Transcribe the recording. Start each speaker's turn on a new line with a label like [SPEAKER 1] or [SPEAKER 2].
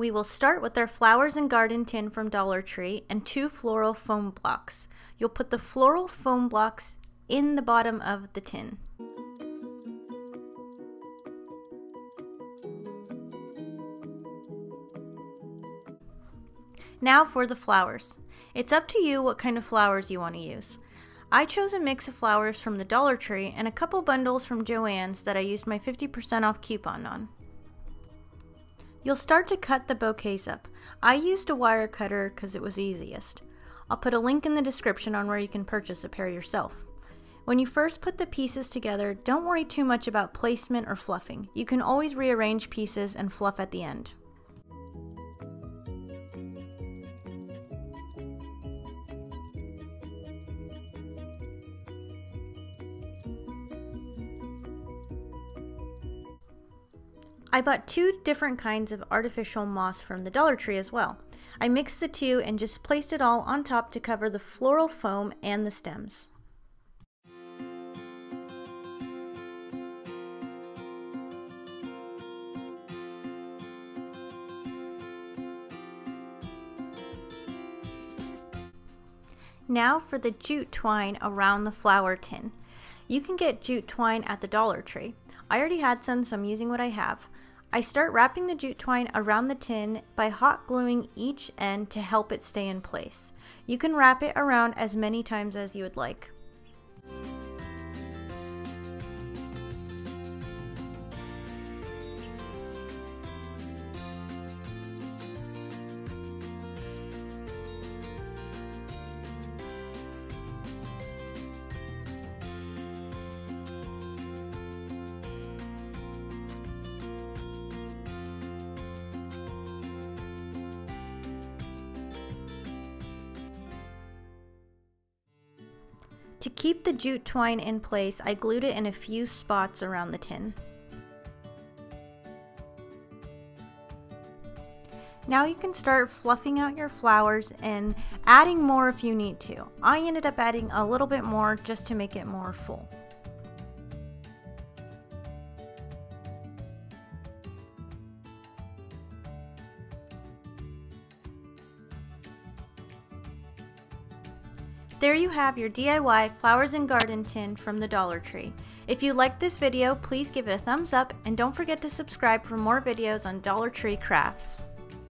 [SPEAKER 1] We will start with our flowers and garden tin from Dollar Tree and 2 floral foam blocks. You'll put the floral foam blocks in the bottom of the tin. Now for the flowers. It's up to you what kind of flowers you want to use. I chose a mix of flowers from the Dollar Tree and a couple bundles from Joann's that I used my 50% off coupon on. You'll start to cut the bouquets up. I used a wire cutter because it was easiest. I'll put a link in the description on where you can purchase a pair yourself. When you first put the pieces together, don't worry too much about placement or fluffing. You can always rearrange pieces and fluff at the end. I bought 2 different kinds of artificial moss from the Dollar Tree as well. I mixed the 2 and just placed it all on top to cover the floral foam and the stems. Now for the jute twine around the flower tin. You can get jute twine at the Dollar Tree. I already had some, so I'm using what I have. I start wrapping the jute twine around the tin by hot gluing each end to help it stay in place. You can wrap it around as many times as you would like. To keep the jute twine in place, I glued it in a few spots around the tin. Now you can start fluffing out your flowers and adding more if you need to. I ended up adding a little bit more just to make it more full. There you have your DIY flowers and garden tin from the Dollar Tree. If you liked this video, please give it a thumbs up and don't forget to subscribe for more videos on Dollar Tree crafts.